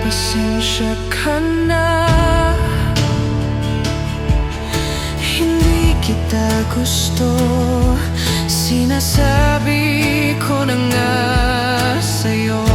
pasensya ka na. Hindi kita gusto, sinasabi ko na nga sa'yo.